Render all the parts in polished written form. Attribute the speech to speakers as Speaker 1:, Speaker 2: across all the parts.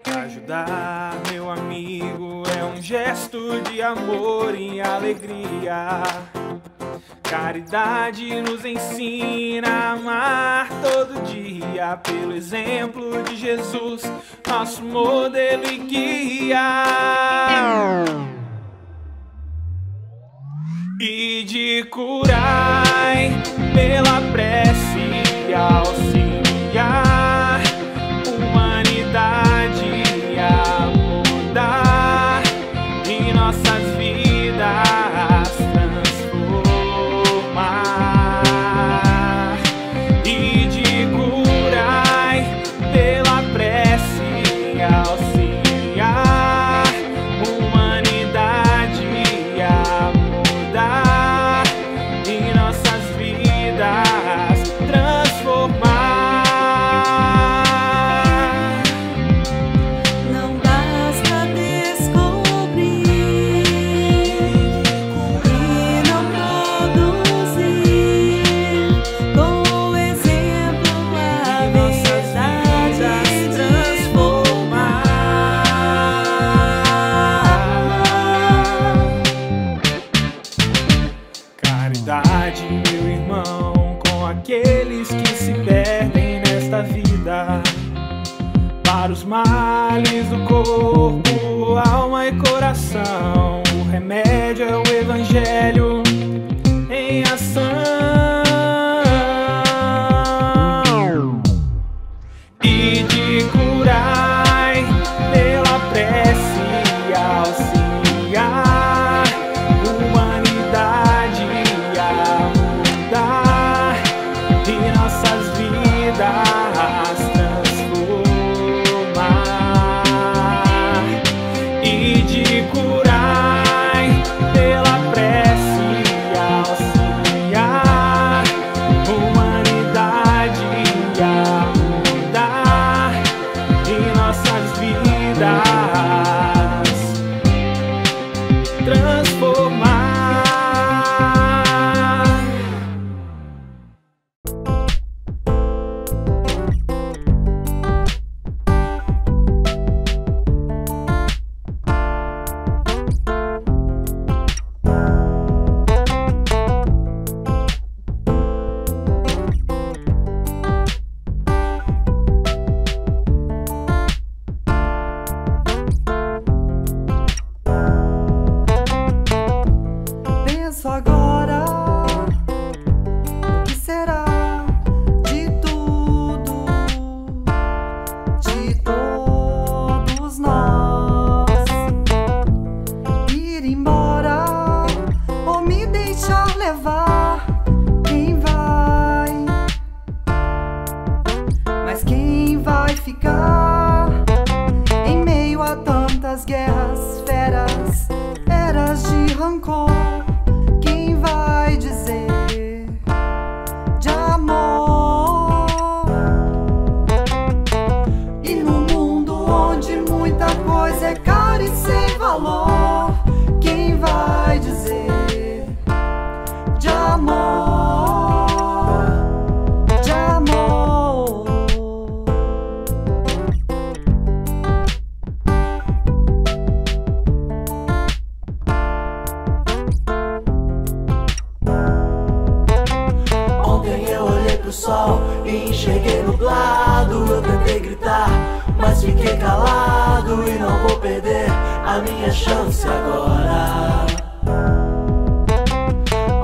Speaker 1: Ajudar meu amigo é um gesto de amor e alegria. Caridade nos ensina a amar todo dia, pelo exemplo de Jesus, nosso modelo e guia. E de curai pela prece e auxiliar humanidade a mudar e nossas vidas transformar. E de curai pela prece e auxiliar humanidade a mudar e nossas vidas transformar. Caridade, meu irmão, com aqueles que se perdem nesta vida, para os males do corpo, alma e coração. O remédio é o Evangelho em ação. E de curai pela prece e auxiliar humanidade a mudar e nossas vidas transformar. E de curai pela prece e auxiliar humanidade a mudar e nossas vidas transformar.
Speaker 2: Penso agora no que será de tudo, de todos nós. Ir embora ou me deixar levar, quem vai? Mas quem vai ficar em meio a tantas guerras, feras, eras de rancor? Quem vai dizer de amor? E no mundo onde muita coisa é cara e sem valor, quem vai dizer de amor? De amor.
Speaker 3: Ontem eu olhei pro sol e enxerguei nublado. Eu tentei gritar, mas fiquei calado. E não vou perder a minha chance agora.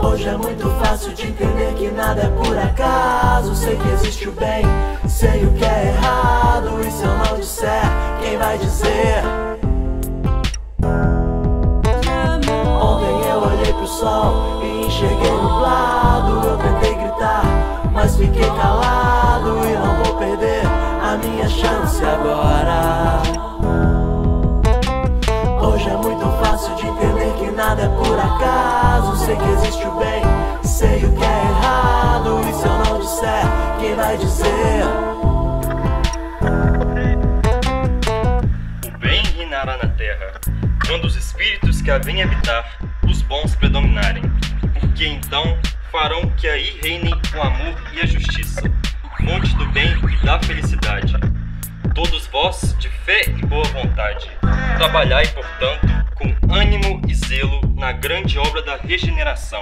Speaker 3: Hoje é muito fácil de entender que nada é por acaso. Sei que existe o bem, sei o que é errado. E se eu não disser, quem vai dizer? Ontem eu olhei pro sol e enxerguei nublado. Eu tentei gritar, mas fiquei calado. E não vou perder a minha chance agora. Hoje é muito fácil de entender que nada é por acaso. Sei que existe o bem, sei o que é errado. E se eu não disser, quem vai dizer?
Speaker 4: O bem reinará na terra, quando os espíritos que a vêm habitar, os bons predominarem.
Speaker 5: porque então farão que aí reinem o amor e a justiça, fonte do bem e da felicidade. Todos vós, de fé e boa vontade, trabalhai, portanto, com ânimo e zelo na grande obra da regeneração,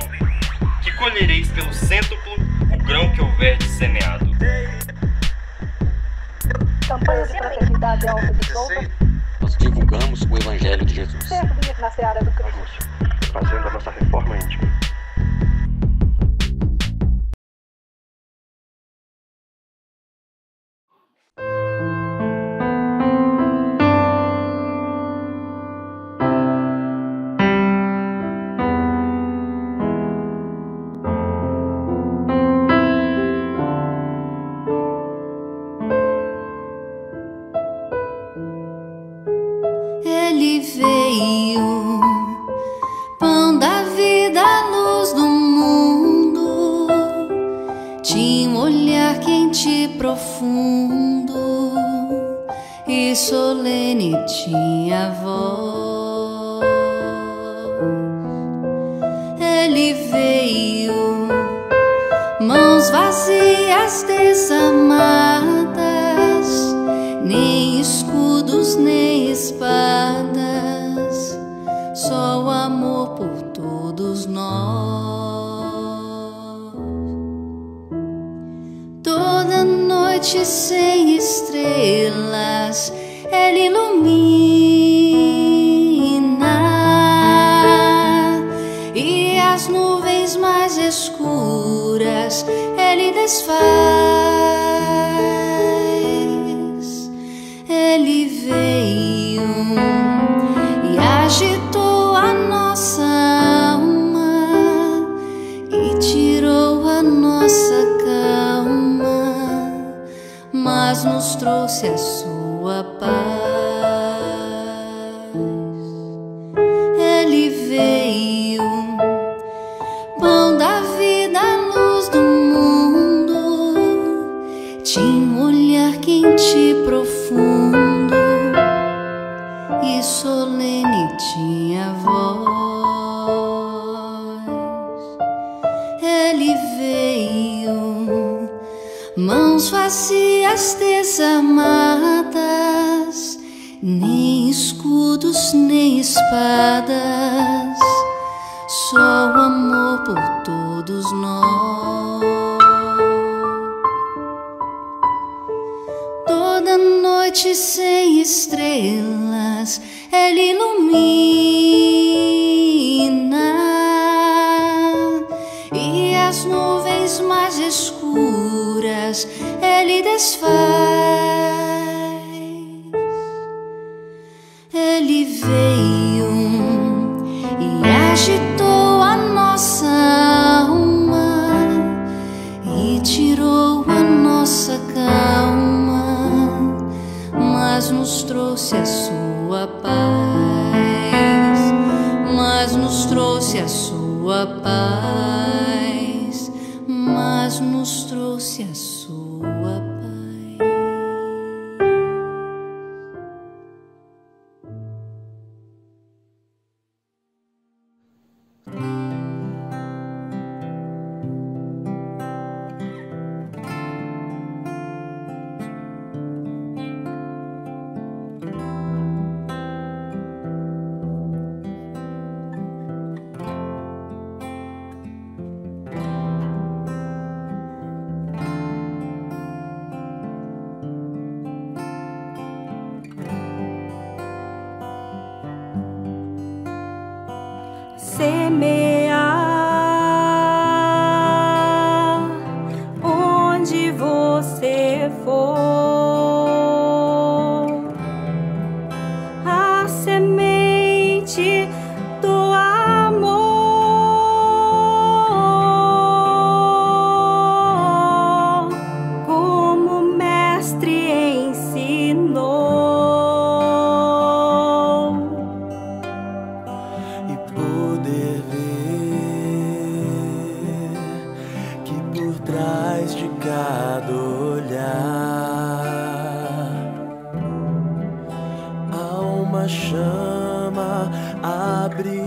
Speaker 5: que colhereis pelo cêntuplo o grão que houverdes semeado.
Speaker 6: Campanha de fraternidade alta de solta.
Speaker 7: Nós divulgamos o Evangelho de Jesus.
Speaker 6: Servir na seara do Cristo.
Speaker 8: Fazendo a nossa reforma íntima.
Speaker 9: Ele veio, pão da vida, luz do mundo, tinha um olhar quente e profundo e solene tinha a voz. Ele veio, mãos vazias, desamadas, nem escudos nem espadas, só o amor por todos nós. Toda noite sem estrelas Ele ilumina, e as nuvens mais escuras Ele desfaz. Ele veio e agitou a nossa alma e tirou a nossa calma, mas nos trouxe a sua paz. Ele veio, pão da vida, luz do mundo, tinha um olhar quente e profundo e solene tinha a voz. Ele veio, mãos vazias, desamadas, nem escudos nem espadas, só o amor por todos nós. Toda noite sem estrelas Ele ilumina, e as nuvens mais escuras Ele desfaz. Ele veio e agitou a nossa alma e tirou a nossa calma, mas nos trouxe a sua paz, mas nos trouxe a sua paz, mas nos trouxe a sua paz.
Speaker 10: Semear onde você for a semente do amor, como o mestre ensinou,
Speaker 3: e poder ver que por trás de cada olhar há uma chama a brilhar.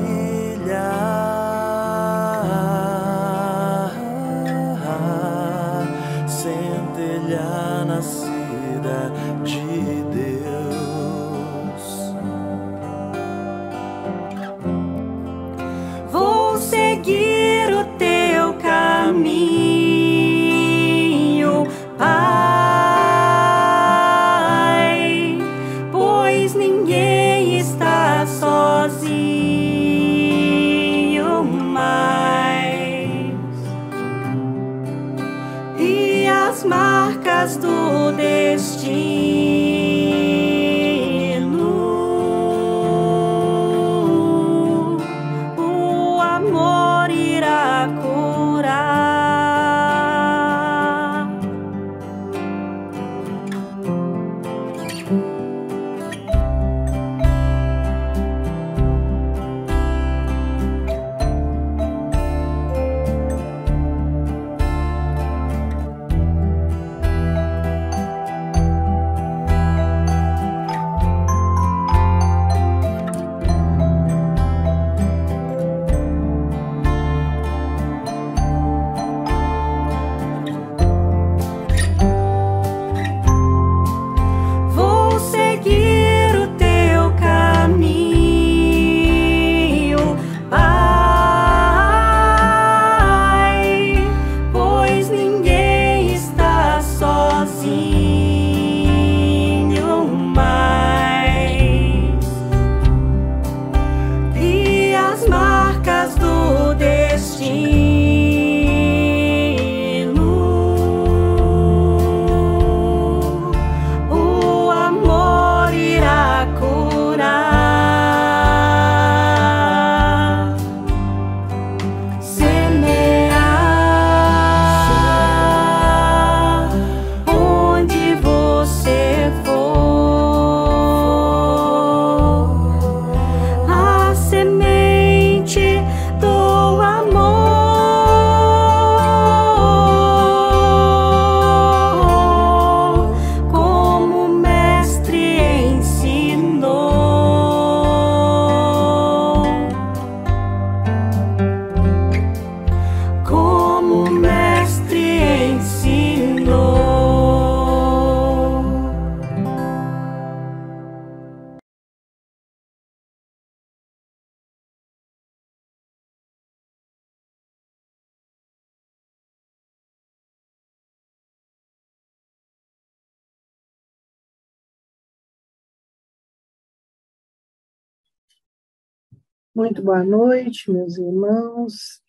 Speaker 11: Muito boa noite, meus irmãos.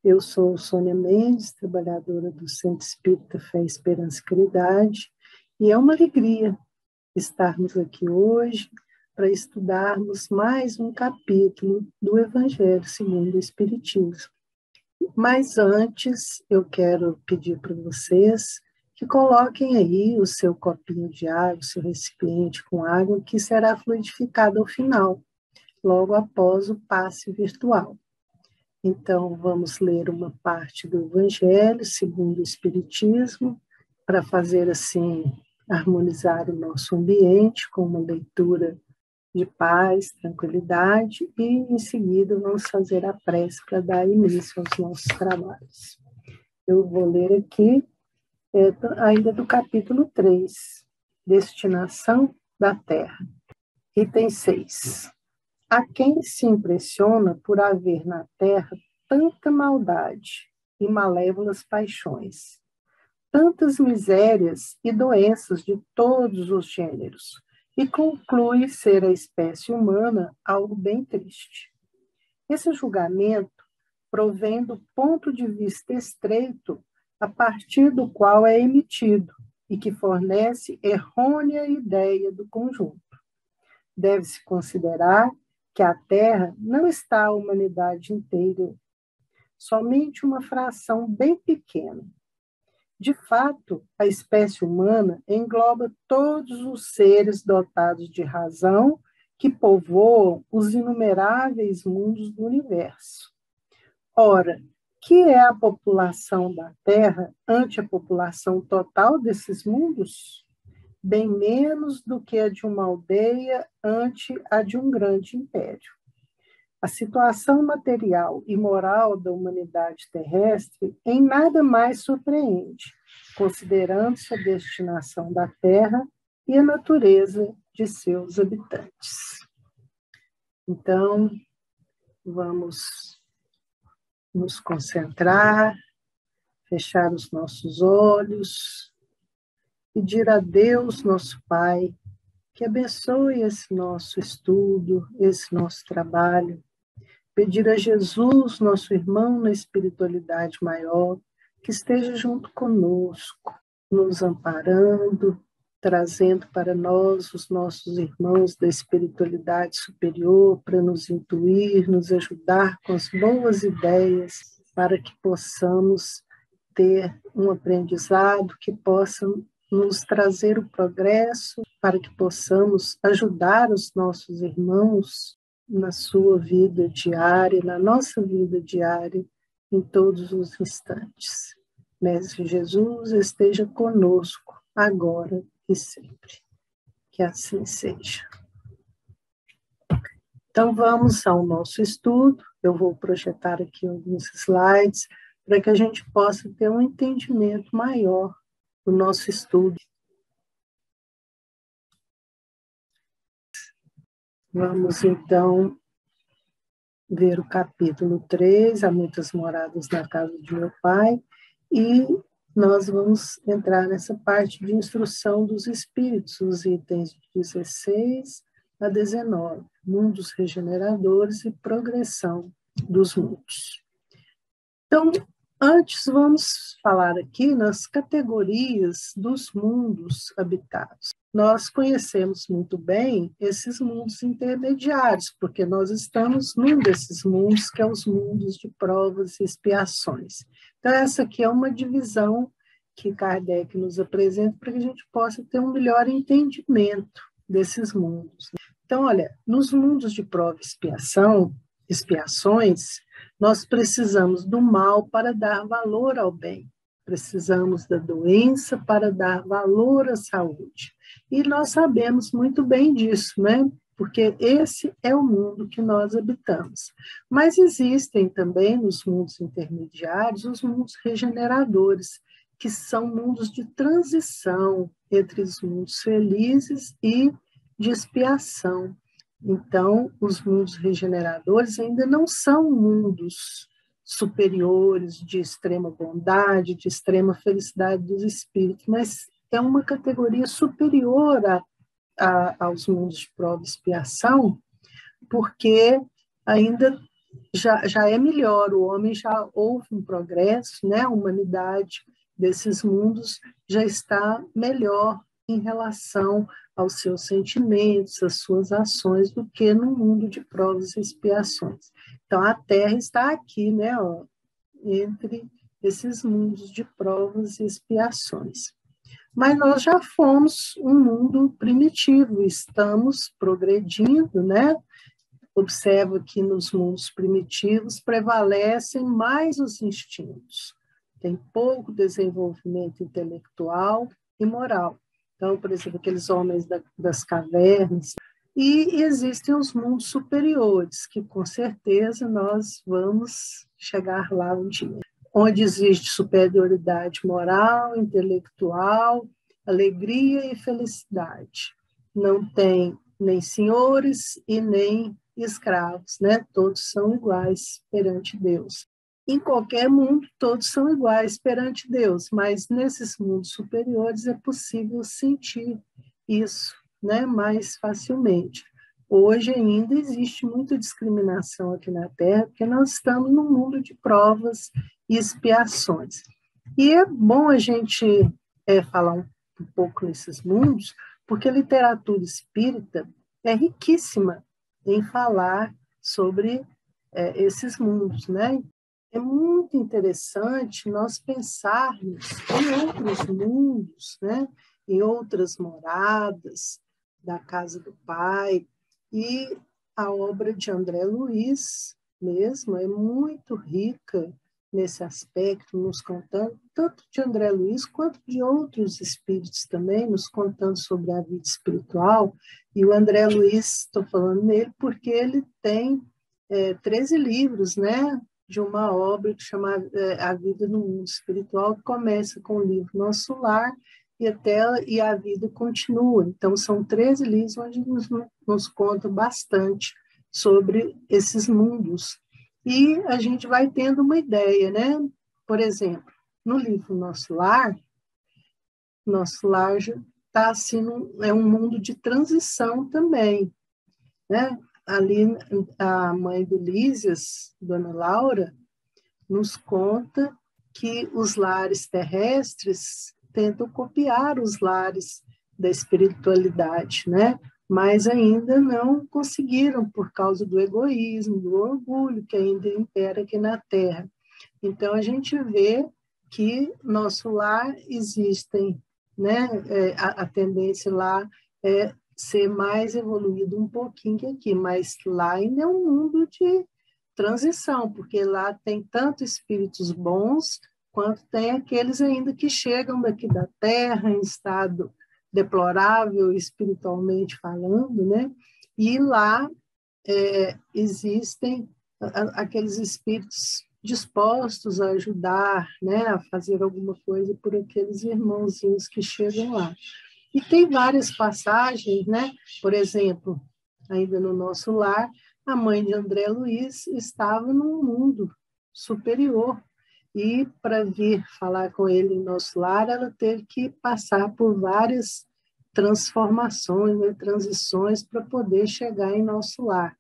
Speaker 11: Eu sou Sônia Mendes, trabalhadora do Centro Espírita Fé, Esperança e Caridade, e é uma alegria estarmos aqui hoje para estudarmos mais um capítulo do Evangelho segundo o Espiritismo. Mas antes, eu quero pedir para vocês que coloquem aí o seu copinho de água, o seu recipiente com água, que será fluidificado ao final, logo após o passe virtual. Então, vamos ler uma parte do Evangelho segundo o Espiritismo, para fazer assim, harmonizar o nosso ambiente com uma leitura de paz, tranquilidade, e em seguida vamos fazer a prece para dar início aos nossos trabalhos. Eu vou ler aqui, ainda do capítulo 3, Destinação da Terra, item 6. Há quem se impressiona por haver na terra tanta maldade e malévolas paixões, tantas misérias e doenças de todos os gêneros, e conclui ser a espécie humana algo bem triste. Esse julgamento provém do ponto de vista estreito a partir do qual é emitido e que fornece errônea ideia do conjunto. Deve-se considerar que a Terra não está a humanidade inteira, somente uma fração bem pequena. De fato, a espécie humana engloba todos os seres dotados de razão que povoam os inumeráveis mundos do universo. Ora, que é a população da Terra ante a população total desses mundos? Bem menos do que a de uma aldeia ante a de um grande império. A situação material e moral da humanidade terrestre em nada mais surpreende, considerando-se a destinação da Terra e a natureza de seus habitantes. Então, vamos nos concentrar, fechar os nossos olhos, pedir a Deus, nosso Pai, que abençoe esse nosso estudo, esse nosso trabalho. Pedir a Jesus, nosso irmão na espiritualidade maior, que esteja junto conosco, nos amparando, trazendo para nós os nossos irmãos da espiritualidade superior para nos intuir, nos ajudar com as boas ideias, para que possamos ter um aprendizado que possa nos trazer o progresso, para que possamos ajudar os nossos irmãos na sua vida diária, na nossa vida diária, em todos os instantes. Mestre Jesus esteja conosco, agora e sempre. Que assim seja. Então, vamos ao nosso estudo. Eu vou projetar aqui alguns slides para que a gente possa ter um entendimento maior do nosso estudo. Vamos, então, ver o capítulo 3, Há Muitas Moradas na Casa de Meu Pai, e nós vamos entrar nessa parte de instrução dos espíritos, os itens de 16 a 19, mundos regeneradores e progressão dos mundos. Então, antes vamos falar aqui nas categorias dos mundos habitados. Nós conhecemos muito bem esses mundos intermediários, porque nós estamos num desses mundos, que é os mundos de provas e expiações. Então, essa aqui é uma divisão que Kardec nos apresenta para que a gente possa ter um melhor entendimento desses mundos. Então, olha, nos mundos de prova e expiações, nós precisamos do mal para dar valor ao bem. Precisamos da doença para dar valor à saúde. E nós sabemos muito bem disso, né? Porque esse é o mundo que nós habitamos. Mas existem também nos mundos intermediários os mundos regeneradores, que são mundos de transição entre os mundos felizes e de expiação. Então, os mundos regeneradores ainda não são mundos superiores de extrema bondade, de extrema felicidade dos espíritos, mas é uma categoria superior aos mundos de prova e expiação, porque ainda já é melhor, o homem já houve um progresso, né? A humanidade desses mundos já está melhor em relação aos seus sentimentos, às suas ações, do que no mundo de provas e expiações. Então, a Terra está aqui, né, ó, entre esses mundos de provas e expiações. Mas nós já fomos um mundo primitivo, estamos progredindo, né? Observa que nos mundos primitivos prevalecem mais os instintos, tem pouco desenvolvimento intelectual e moral. Então, por exemplo, aqueles homens das cavernas. E existem os mundos superiores, que com certeza nós vamos chegar lá um dia, onde existe superioridade moral, intelectual, alegria e felicidade. Não tem nem senhores e nem escravos, né? Todos são iguais perante Deus. Em qualquer mundo, todos são iguais perante Deus, mas nesses mundos superiores é possível sentir isso, né? Mais facilmente. Hoje ainda existe muita discriminação aqui na Terra, porque nós estamos num mundo de provas e expiações. E é bom a gente falar um pouco nesses mundos, porque a literatura espírita é riquíssima em falar sobre esses mundos, né? É muito interessante nós pensarmos em outros mundos, né? Em outras moradas da casa do Pai, e a obra de André Luiz mesmo é muito rica nesse aspecto, nos contando, tanto de André Luiz quanto de outros espíritos também, nos contando sobre a vida espiritual. E o André Luiz, estou falando nele porque ele tem 13 livros, né, de uma obra que chama A Vida no Mundo Espiritual, que começa com o livro Nosso Lar e a vida continua. Então, são 13 livros onde nos conta bastante sobre esses mundos. E a gente vai tendo uma ideia, né? Por exemplo, no livro Nosso Lar já está assim, é um mundo de transição também, né? Ali, a mãe do Lísias, Dona Laura, nos conta que os lares terrestres tentam copiar os lares da espiritualidade, né? Mas ainda não conseguiram por causa do egoísmo, do orgulho que ainda impera aqui na Terra. Então, a gente vê que nosso lar existem, né? A tendência lá é ser mais evoluído um pouquinho que aqui, mas lá ainda é um mundo de transição, porque lá tem tanto espíritos bons, quanto tem aqueles ainda que chegam daqui da Terra em estado deplorável, espiritualmente falando, né? E lá existem aqueles espíritos dispostos a ajudar, né? A fazer alguma coisa por aqueles irmãozinhos que chegam lá. E tem várias passagens, né? Por exemplo, ainda no Nosso Lar, a mãe de André Luiz estava num mundo superior, e para vir falar com ele em Nosso Lar, ela teve que passar por várias transformações, né, transições, para poder chegar em Nosso Lar.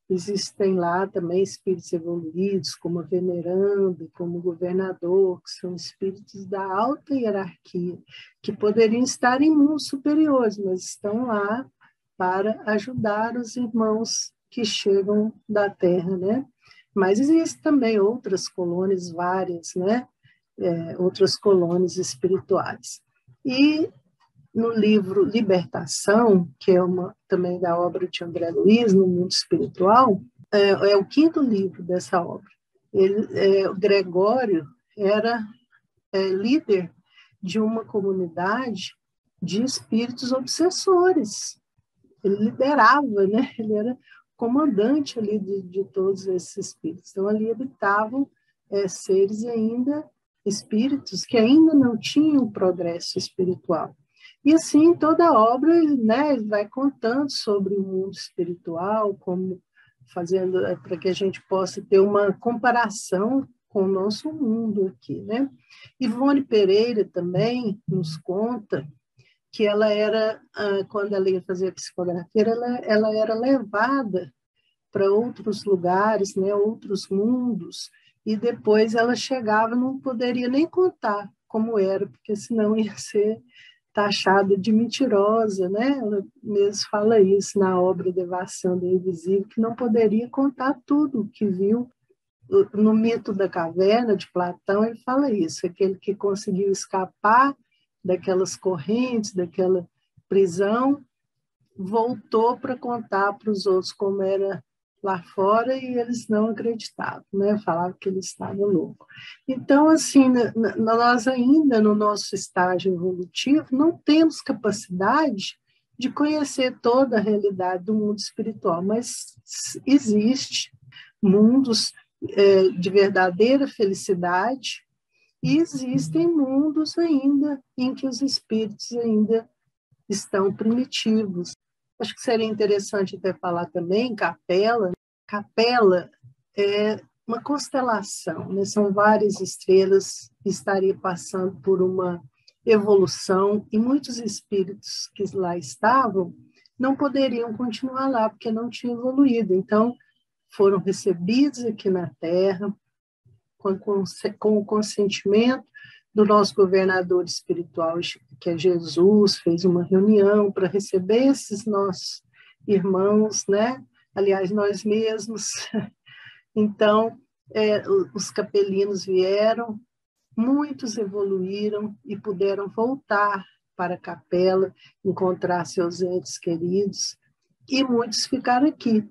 Speaker 11: Existem lá também espíritos evoluídos, como a Veneranda, como o Governador, que são espíritos da alta hierarquia, que poderiam estar em mundos superiores, mas estão lá para ajudar os irmãos que chegam da Terra, né? Mas existem também outras colônias, várias, né? Outras colônias espirituais. E no livro Libertação, que é também da obra de André Luiz, no mundo espiritual, é o 5º livro dessa obra. O Gregório era líder de uma comunidade de espíritos obsessores. Ele liderava, né? Ele era comandante ali de todos esses espíritos. Então, ali habitavam seres ainda, espíritos que ainda não tinham progresso espiritual. E assim, toda a obra, né, vai contando sobre o mundo espiritual, como fazendo para que a gente possa ter uma comparação com o nosso mundo aqui, né? Ivone Pereira também nos conta que ela era, quando ela ia fazer a psicografia, ela era levada para outros lugares, né, outros mundos, e depois ela chegava, não poderia nem contar como era, porque senão ia ser taxada de mentirosa, né? Ela mesmo fala isso na obra Devassando o Invisível, que não poderia contar tudo o que viu. No mito da caverna de Platão, ele fala isso, aquele que conseguiu escapar daquelas correntes, daquela prisão, voltou para contar para os outros como era lá fora e eles não acreditavam, né? Falavam que ele estava louco. Então, assim, nós ainda no nosso estágio evolutivo não temos capacidade de conhecer toda a realidade do mundo espiritual, mas existe mundos de verdadeira felicidade e existem mundos ainda em que os espíritos ainda estão primitivos. Acho que seria interessante até falar também Capela. Capela é uma constelação, né? São várias estrelas que estariam passando por uma evolução e muitos espíritos que lá estavam não poderiam continuar lá porque não tinham evoluído. Então, foram recebidos aqui na Terra com o consentimento do nosso governador espiritual, que é Jesus, fez uma reunião para receber esses nossos irmãos, né? Aliás, nós mesmos. Então, os capelinos vieram, muitos evoluíram e puderam voltar para a capela, encontrar seus entes queridos, e muitos ficaram aqui,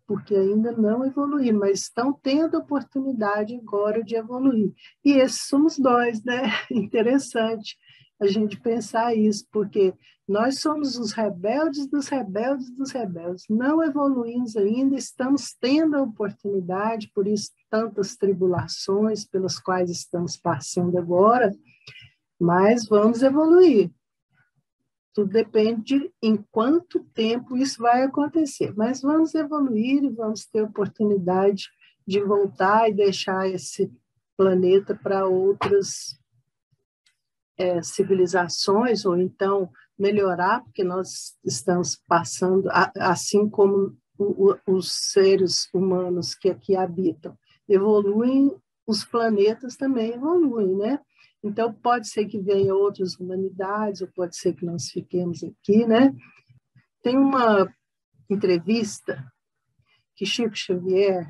Speaker 11: porque ainda não evoluíram, mas estão tendo a oportunidade agora de evoluir. E esses somos nós, né? Interessante a gente pensar isso, porque nós somos os rebeldes dos rebeldes dos rebeldes. Não evoluímos ainda, estamos tendo a oportunidade, por isso tantas tribulações pelas quais estamos passando agora, mas vamos evoluir. Tudo depende de em quanto tempo isso vai acontecer. Mas vamos evoluir e vamos ter oportunidade de voltar e deixar esse planeta para outras civilizações, ou então melhorar, porque nós estamos passando, assim como os seres humanos que aqui habitam evoluem, os planetas também evoluem, né? Então, pode ser que venham outras humanidades, ou pode ser que nós fiquemos aqui, né? Tem uma entrevista que Chico Xavier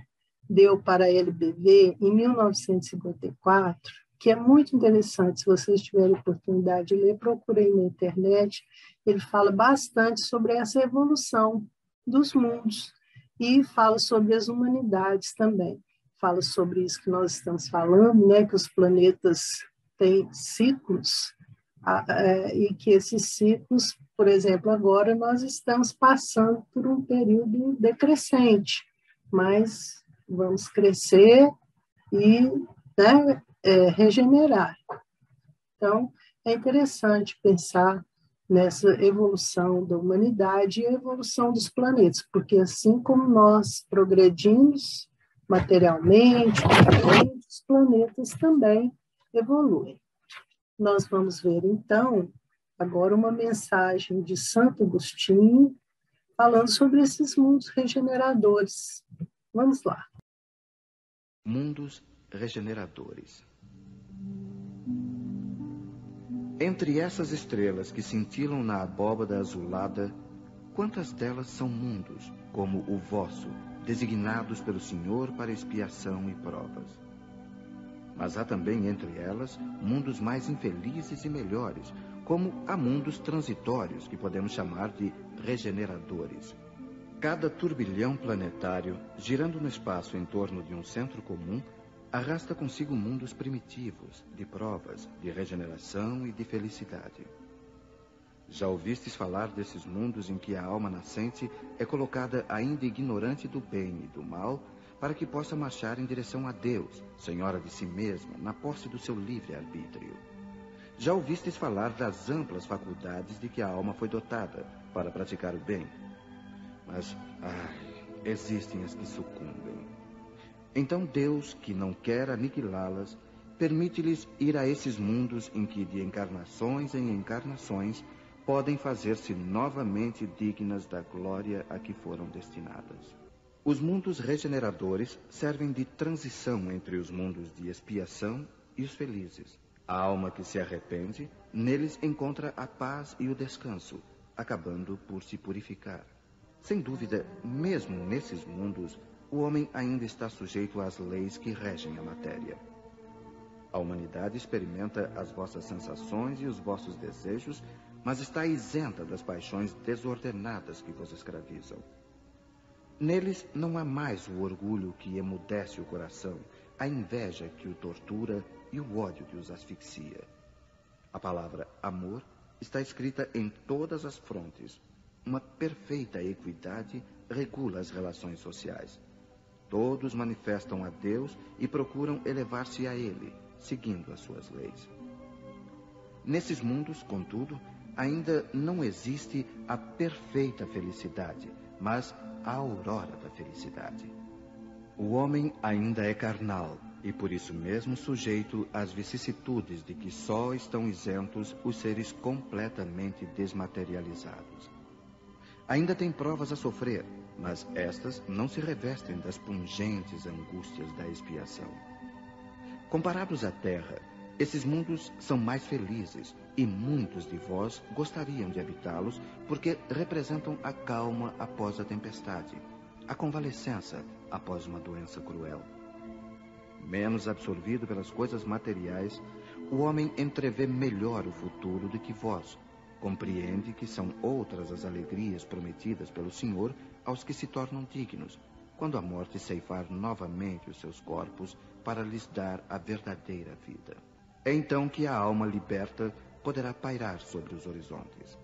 Speaker 11: deu para a LBV em 1954, que é muito interessante. Se vocês tiverem oportunidade de ler, procurem na internet. Ele fala bastante sobre essa evolução dos mundos e fala sobre as humanidades também. Fala sobre isso que nós estamos falando, né? Que os planetas têm ciclos e que esses ciclos, por exemplo, agora nós estamos passando por um período decrescente, mas vamos crescer e, né, regenerar. Então, é interessante pensar nessa evolução da humanidade e a evolução dos planetas, porque assim como nós progredimos materialmente, os planetas também evoluem. Nós vamos ver, então, agora uma mensagem de Santo Agostinho falando sobre esses mundos regeneradores. Vamos lá.
Speaker 12: Mundos regeneradores. Entre essas estrelas que cintilam na abóbada azulada, quantas delas são mundos, como o vosso, designados pelo Senhor para expiação e provas? Mas há também entre elas mundos mais infelizes e melhores, como há mundos transitórios que podemos chamar de regeneradores. Cada turbilhão planetário, girando no espaço em torno de um centro comum, arrasta consigo mundos primitivos, de provas, de regeneração e de felicidade. Já ouvistes falar desses mundos em que a alma nascente é colocada ainda ignorante do bem e do mal, para que possa marchar em direção a Deus, senhora de si mesma, na posse do seu livre-arbítrio. Já ouvistes falar das amplas faculdades de que a alma foi dotada para praticar o bem. Mas, existem as que sucumbem. Então Deus, que não quer aniquilá-las, permite-lhes ir a esses mundos em que, de encarnações em encarnações, podem fazer-se novamente dignas da glória a que foram destinadas. Os mundos regeneradores servem de transição entre os mundos de expiação e os felizes. A alma que se arrepende, neles encontra a paz e o descanso, acabando por se purificar. Sem dúvida, mesmo nesses mundos, o homem ainda está sujeito às leis que regem a matéria. A humanidade experimenta as vossas sensações e os vossos desejos, mas está isenta das paixões desordenadas que vos escravizam. Neles não há mais o orgulho que emudece o coração, a inveja que o tortura e o ódio que os asfixia. A palavra amor está escrita em todas as frontes. Uma perfeita equidade regula as relações sociais. Todos manifestam a Deus e procuram elevar-se a Ele, seguindo as suas leis. Nesses mundos, contudo, ainda não existe a perfeita felicidade, mas a aurora da felicidade. O homem ainda é carnal e por isso mesmo sujeito às vicissitudes de que só estão isentos os seres completamente desmaterializados. Ainda tem provas a sofrer, mas estas não se revestem das pungentes angústias da expiação. Comparados à Terra, esses mundos são mais felizes e muitos de vós gostariam de habitá-los porque representam a calma após a tempestade, a convalescença após uma doença cruel. Menos absorvido pelas coisas materiais, o homem entrevê melhor o futuro do que vós. Compreende que são outras as alegrias prometidas pelo Senhor aos que se tornam dignos, quando a morte ceifar novamente os seus corpos para lhes dar a verdadeira vida. É então que a alma liberta poderá pairar sobre os horizontes.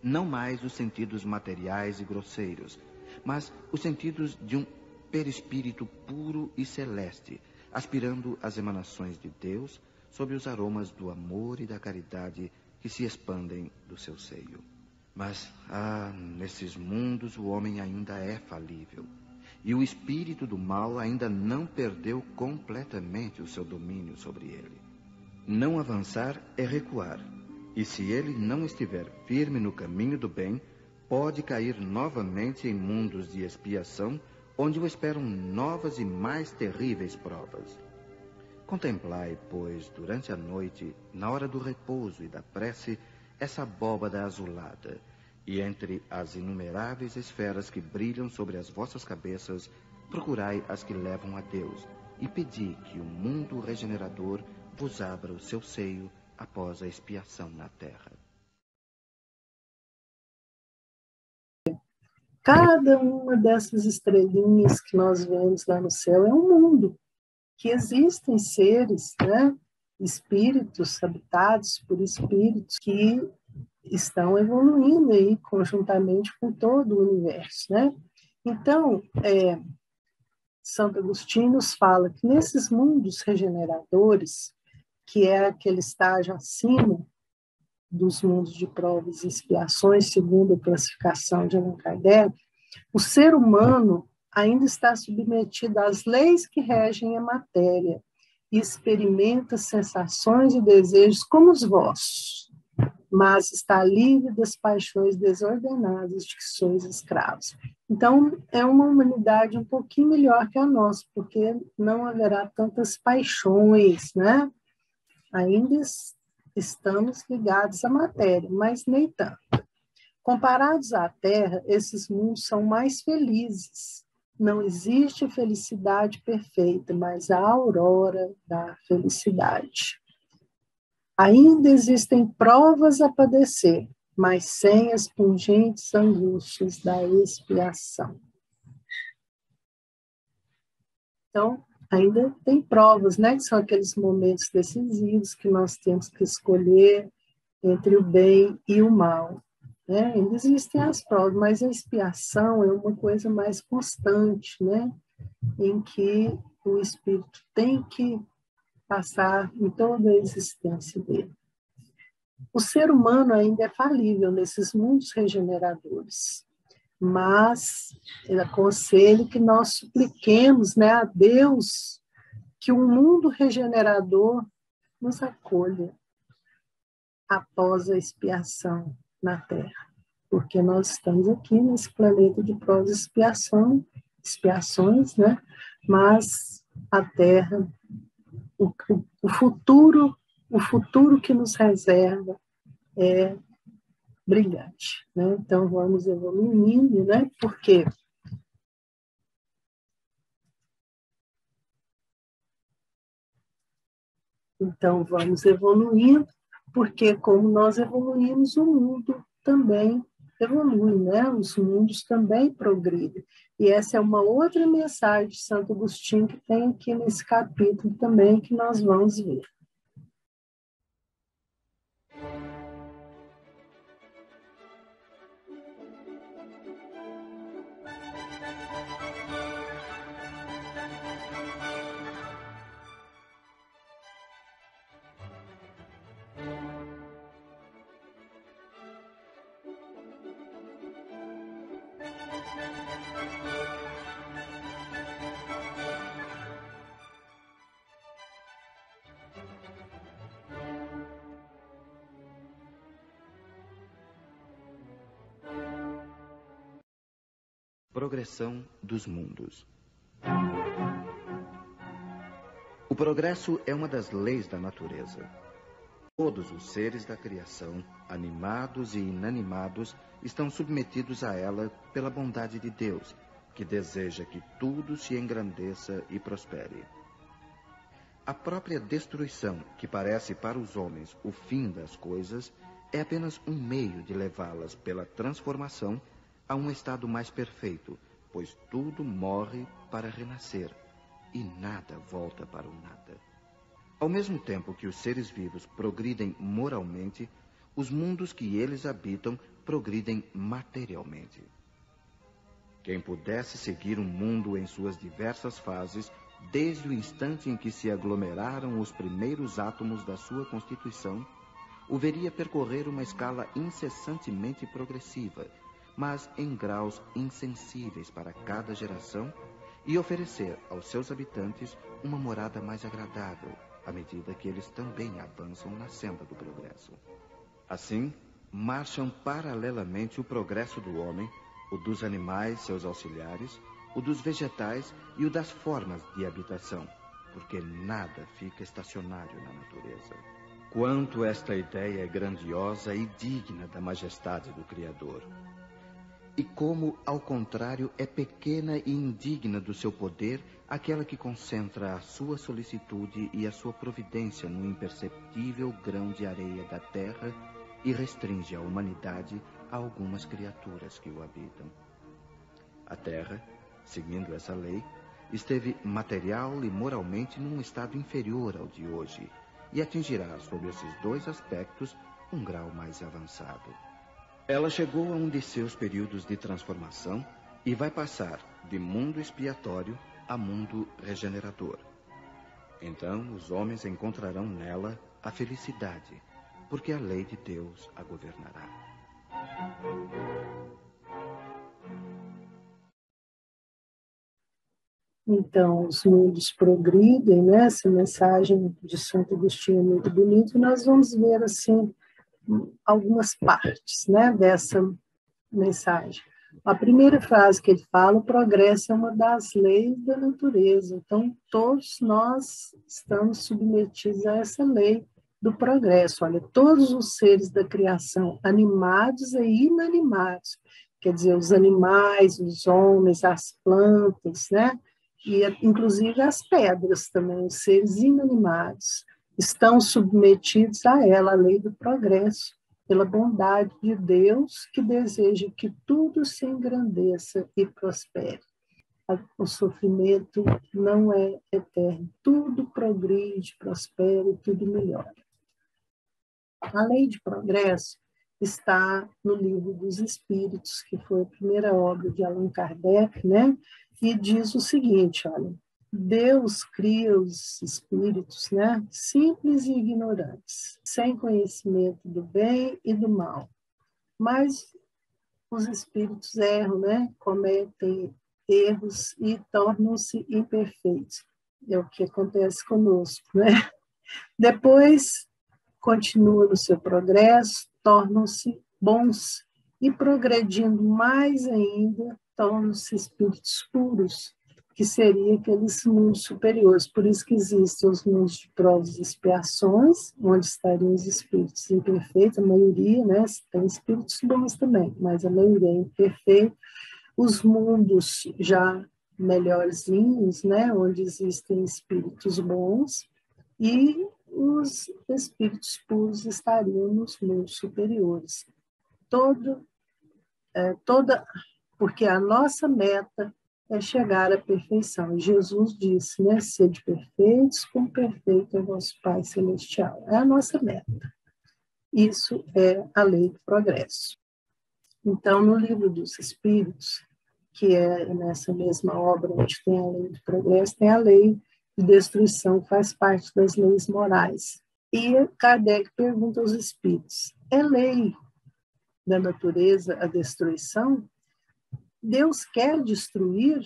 Speaker 12: Não mais os sentidos materiais e grosseiros, mas os sentidos de um perispírito puro e celeste, aspirando às emanações de Deus sob os aromas do amor e da caridade que se expandem do seu seio. Mas, nesses mundos o homem ainda é falível, e o espírito do mal ainda não perdeu completamente o seu domínio sobre ele. Não avançar é recuar, e se ele não estiver firme no caminho do bem, pode cair novamente em mundos de expiação, onde o esperam novas e mais terríveis provas. Contemplai, pois, durante a noite, na hora do repouso e da prece, essa abóbada azulada, e entre as inumeráveis esferas que brilham sobre as vossas cabeças, procurai as que levam a Deus, e pedi que o mundo regenerador vos abra o seu seio após a expiação na terra.
Speaker 11: Cada uma dessas estrelinhas que nós vemos lá no céu é um mundo, que existem seres, né, espíritos habitados por espíritos que estão evoluindo aí conjuntamente com todo o universo, né? Então, Santo Agostinho nos fala que nesses mundos regeneradores, que é aquele estágio acima dos mundos de provas e expiações, segundo a classificação de Allan Kardec, o ser humano ainda está submetido às leis que regem a matéria e experimenta sensações e desejos como os vossos, mas está livre das paixões desordenadas de que sois escravos. Então, é uma humanidade um pouquinho melhor que a nossa, porque não haverá tantas paixões, né? Ainda estamos ligados à matéria, mas nem tanto. Comparados à Terra, esses mundos são mais felizes. Não existe felicidade perfeita, mas a aurora da felicidade. Ainda existem provas a padecer, mas sem as pungentes angústias da expiação. Então, ainda tem provas, né? Que são aqueles momentos decisivos que nós temos que escolher entre o bem e o mal. Né? Ainda existem as provas, mas a expiação é uma coisa mais constante, né? Em que o espírito tem que passar em toda a existência dele. O ser humano ainda é falível nesses mundos regeneradores, mas eu aconselho que nós supliquemos, né, a Deus que um mundo regenerador nos acolha após a expiação na Terra, porque nós estamos aqui nesse planeta de provas e expiação expiações, né? Mas a Terra, o futuro que nos reserva é brilhante, né? Então vamos evoluindo, né? Porque porque como nós evoluímos, o mundo também evolui, né? Os mundos também progridem. E essa é uma outra mensagem de Santo Agostinho que tem aqui nesse capítulo também, que nós vamos ver.
Speaker 12: Progressão dos mundos. O progresso é uma das leis da natureza. Todos os seres da criação, animados e inanimados, estão submetidos a ela pela bondade de Deus, que deseja que tudo se engrandeça e prospere. A própria destruição, que parece para os homens o fim das coisas, é apenas um meio de levá-las pela transformação a um estado mais perfeito, pois tudo morre para renascer e nada volta para o nada. Ao mesmo tempo que os seres vivos progridem moralmente, os mundos que eles habitam progridem materialmente. Quem pudesse seguir um mundo em suas diversas fases, desde o instante em que se aglomeraram os primeiros átomos da sua constituição, o veria percorrer uma escala incessantemente progressiva, mas em graus insensíveis para cada geração, e oferecer aos seus habitantes uma morada mais agradável, à medida que eles também avançam na senda do progresso. Assim, marcham paralelamente o progresso do homem, o dos animais, seus auxiliares, o dos vegetais e o das formas de habitação, porque nada fica estacionário na natureza. Quanto esta ideia é grandiosa e digna da majestade do Criador! E como, ao contrário, é pequena e indigna do seu poder aquela que concentra a sua solicitude e a sua providência no imperceptível grão de areia da terra e restringe a humanidade a algumas criaturas que o habitam. A terra, seguindo essa lei, esteve material e moralmente num estado inferior ao de hoje e atingirá, sob esses dois aspectos, um grau mais avançado. Ela chegou a um de seus períodos de transformação e vai passar de mundo expiatório a mundo regenerador. Então os homens encontrarão nela a felicidade, porque a lei de Deus a governará.
Speaker 11: Então, os mundos progridem, né? Essa mensagem de Santo Agostinho é muito bonita, e nós vamos ver, assim, algumas partes, né, dessa mensagem. A primeira frase que ele fala: o progresso é uma das leis da natureza. Então, todos nós estamos submetidos a essa lei do progresso. Olha, todos os seres da criação, animados e inanimados, quer dizer, os animais, os homens, as plantas, né, e inclusive as pedras também, os seres inanimados, estão submetidos a ela, a lei do progresso, pela bondade de Deus, que deseja que tudo se engrandeça e prospere. O sofrimento não é eterno, tudo progride, prospera e tudo melhora. A lei de progresso está no Livro dos Espíritos, que foi a primeira obra de Allan Kardec, né? E diz o seguinte, olha: Deus cria os espíritos, né, simples e ignorantes, sem conhecimento do bem e do mal. Mas os espíritos erram, né, cometem erros e tornam-se imperfeitos. É o que acontece conosco, né? Depois, continua no seu progresso, tornam-se bons e, progredindo mais ainda, tornam-se espíritos puros, que seriam aqueles mundos superiores. Por isso que existem os mundos de provas e expiações, onde estariam os espíritos imperfeitos, a maioria, né? Tem espíritos bons também, mas a maioria é imperfeita. Os mundos já melhorzinhos, né? Onde existem espíritos bons, e os espíritos puros estariam nos mundos superiores. Porque a nossa meta é chegar à perfeição. E Jesus disse, né, sede perfeitos, como perfeito é vosso Pai Celestial. É a nossa meta. Isso é a lei do progresso. Então, no livro dos Espíritos, que é nessa mesma obra onde tem a lei do progresso, tem a lei de destruição, que faz parte das leis morais. E Kardec pergunta aos Espíritos, é lei da natureza a destruição? Deus quer destruir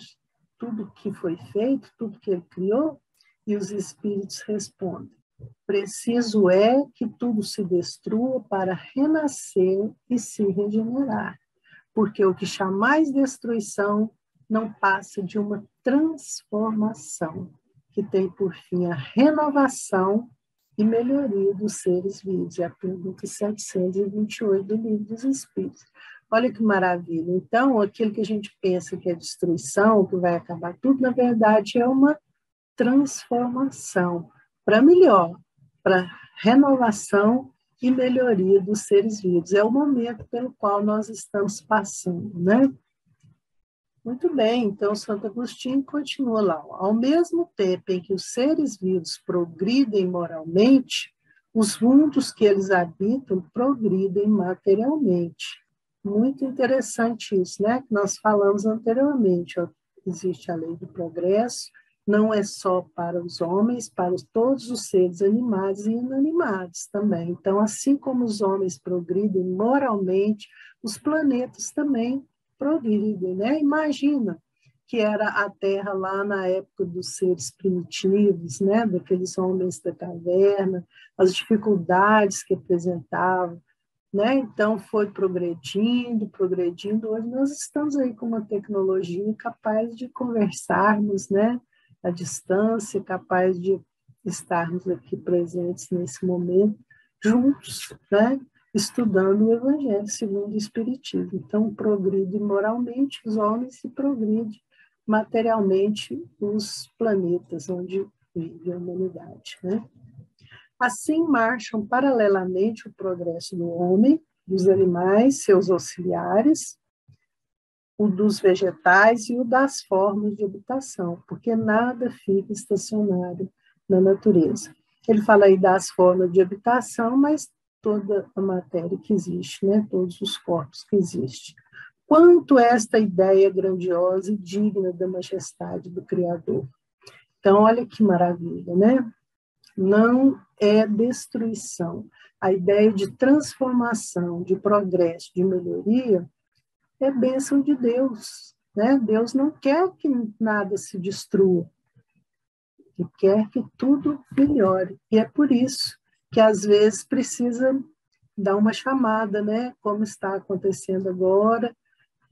Speaker 11: tudo que foi feito, tudo que Ele criou? E os Espíritos respondem, preciso é que tudo se destrua para renascer e se regenerar, porque o que chamais destruição não passa de uma transformação, que tem por fim a renovação e melhoria dos seres vivos. É a pergunta 728 do Livro dos Espíritos. Olha que maravilha. Então, aquilo que a gente pensa que é destruição, que vai acabar tudo, na verdade é uma transformação para melhor, para renovação e melhoria dos seres vivos. É o momento pelo qual nós estamos passando, né? Muito bem, então Santo Agostinho continua lá. Ao mesmo tempo em que os seres vivos progridem moralmente, os mundos que eles habitam progridem materialmente. Muito interessante isso, né? Que nós falamos anteriormente. Ó, existe a lei do progresso, não é só para os homens, para todos os seres animados e inanimados também. Então, assim como os homens progridem moralmente, os planetas também progridem, né? Imagina que era a Terra lá na época dos seres primitivos, né? Daqueles homens da caverna, as dificuldades que apresentavam, né? Então, foi progredindo. Hoje nós estamos aí com uma tecnologia capaz de conversarmos, né? À distância, capaz de estarmos aqui presentes nesse momento, juntos, né? Estudando o Evangelho segundo o Espiritismo. Então, progride moralmente os homens e progride materialmente os planetas onde vive a humanidade, né? Assim marcham paralelamente o progresso do homem, dos animais, seus auxiliares, o dos vegetais e o das formas de habitação, porque nada fica estacionário na natureza. Ele fala aí das formas de habitação, mas toda a matéria que existe, né? Todos os corpos que existem. Quanto esta ideia grandiosa e digna da majestade do Criador. Então, olha que maravilha, né? Não é destruição. A ideia de transformação, de progresso, de melhoria, é bênção de Deus, né? Deus não quer que nada se destrua. Ele quer que tudo melhore. E é por isso que, às vezes, precisa dar uma chamada, né? Como está acontecendo agora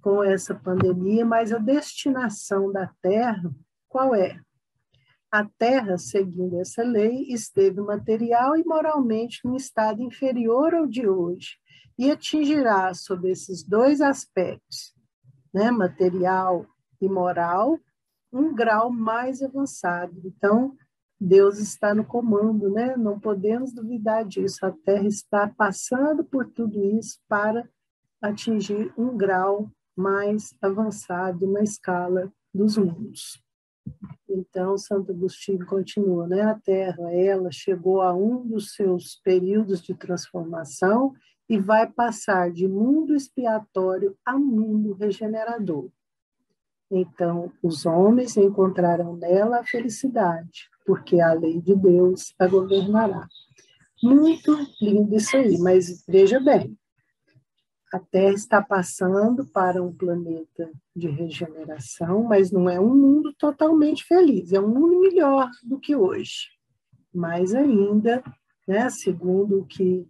Speaker 11: com essa pandemia, mas a destinação da Terra, qual é? A Terra, seguindo essa lei, esteve material e moralmente num estado inferior ao de hoje e atingirá, sob esses dois aspectos, né, material e moral, um grau mais avançado. Então, Deus está no comando, né? Não podemos duvidar disso. A Terra está passando por tudo isso para atingir um grau mais avançado na escala dos mundos. Então, Santo Agostinho continua, né? A Terra, ela chegou a um dos seus períodos de transformação e vai passar de mundo expiatório a mundo regenerador. Então, os homens encontrarão nela a felicidade, porque a lei de Deus a governará. Muito lindo isso aí, mas veja bem, a Terra está passando para um planeta de regeneração, mas não é um mundo totalmente feliz, é um mundo melhor do que hoje. Mas ainda, né, segundo o que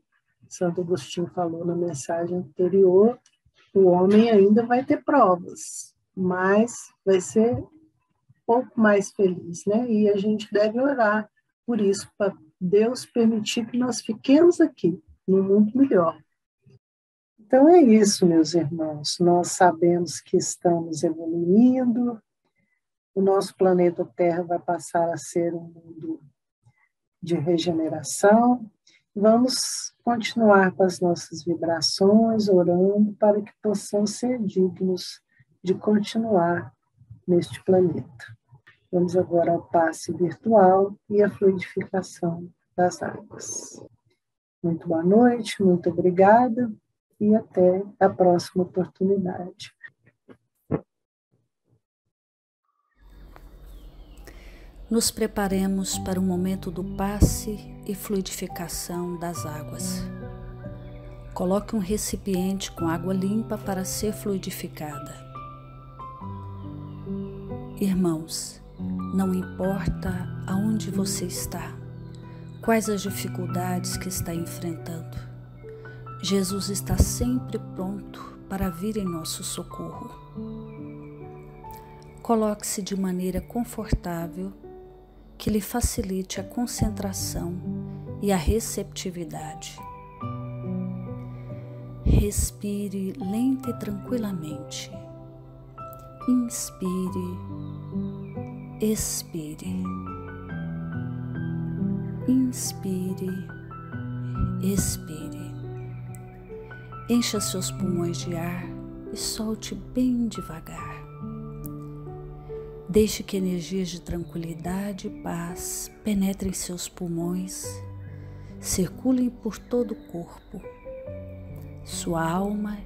Speaker 11: Santo Agostinho falou na mensagem anterior, o homem ainda vai ter provas, mas vai ser um pouco mais feliz, né? E a gente deve orar por isso, para Deus permitir que nós fiquemos aqui, num mundo melhor. Então é isso, meus irmãos. Nós sabemos que estamos evoluindo, o nosso planeta Terra vai passar a ser um mundo de regeneração. Vamos continuar com as nossas vibrações, orando para que possamos ser dignos de continuar neste planeta. Vamos agora ao passe virtual e à fluidificação das águas. Muito boa noite, muito obrigada e até a próxima oportunidade.
Speaker 13: Nos preparemos para o momento do passe e fluidificação das águas. Coloque um recipiente com água limpa para ser fluidificada. Irmãos, não importa aonde você está, quais as dificuldades que está enfrentando, Jesus está sempre pronto para vir em nosso socorro. Coloque-se de maneira confortável que lhe facilite a concentração e a receptividade. Respire lenta e tranquilamente. Inspire, expire. Inspire, expire. Encha seus pulmões de ar e solte bem devagar. Deixe que energias de tranquilidade e paz penetrem seus pulmões, circulem por todo o corpo. Sua alma,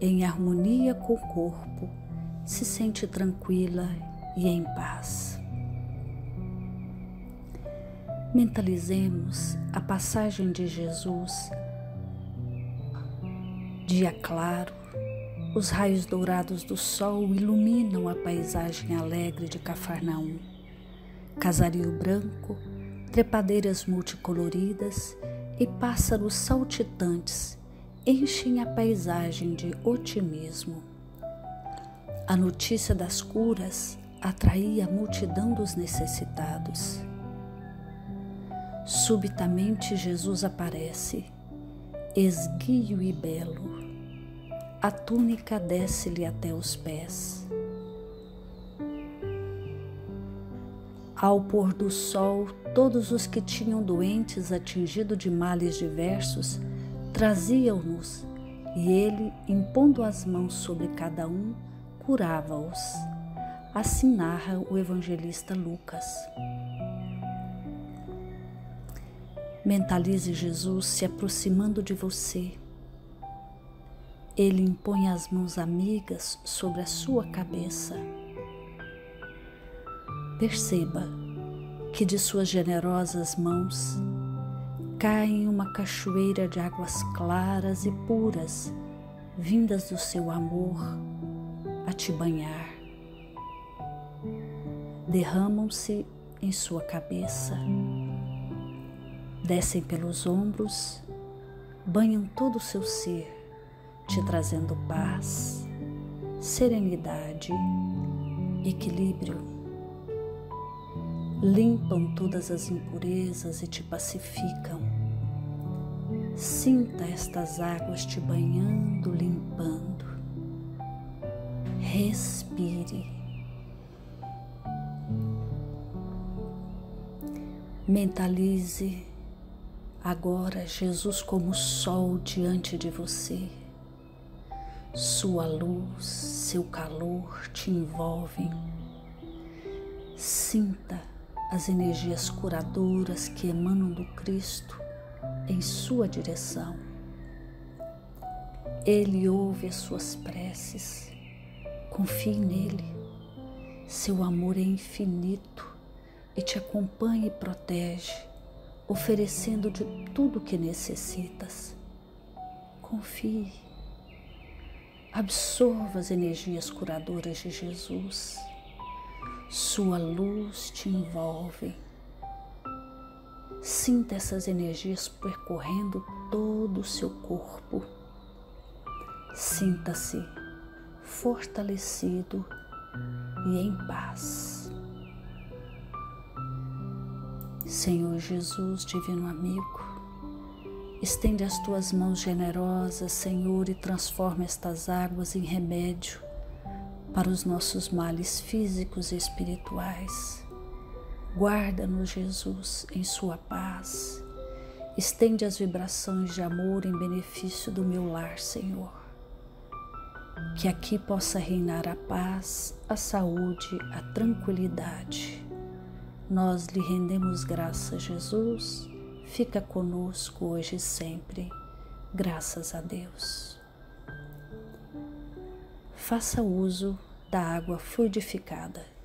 Speaker 13: em harmonia com o corpo, se sente tranquila e em paz. Mentalizemos a passagem de Jesus. Dia claro, os raios dourados do sol iluminam a paisagem alegre de Cafarnaum. Casario branco, trepadeiras multicoloridas e pássaros saltitantes enchem a paisagem de otimismo. A notícia das curas atraía a multidão dos necessitados. Subitamente Jesus aparece, esguio e belo. A túnica desce-lhe até os pés. Ao pôr do sol, todos os que tinham doentes atingidos de males diversos traziam-nos, e ele, impondo as mãos sobre cada um, curava-os. Assim narra o evangelista Lucas. Mentalize Jesus se aproximando de você. Ele impõe as mãos amigas sobre a sua cabeça. Perceba que de suas generosas mãos cai uma cachoeira de águas claras e puras, vindas do seu amor a te banhar. Derramam-se em sua cabeça, descem pelos ombros, banham todo o seu ser, te trazendo paz, serenidade, equilíbrio. Limpam todas as impurezas e te pacificam. Sinta estas águas te banhando, limpando. Respire. Mentalize agora Jesus como sol diante de você. Sua luz, seu calor te envolvem. Sinta as energias curadoras que emanam do Cristo em sua direção. Ele ouve as suas preces. Confie nele. Seu amor é infinito e te acompanha e protege, oferecendo de tudo o que necessitas. Confie. Absorva as energias curadoras de Jesus. Sua luz te envolve. Sinta essas energias percorrendo todo o seu corpo. Sinta-se fortalecido e em paz. Senhor Jesus, divino amigo, estende as tuas mãos generosas, Senhor, e transforma estas águas em remédio para os nossos males físicos e espirituais. Guarda-nos, Jesus, em sua paz. Estende as vibrações de amor em benefício do meu lar, Senhor. Que aqui possa reinar a paz, a saúde, a tranquilidade. Nós lhe rendemos graças, Jesus. Fica conosco hoje e sempre. Graças a Deus. Faça uso da água fluidificada.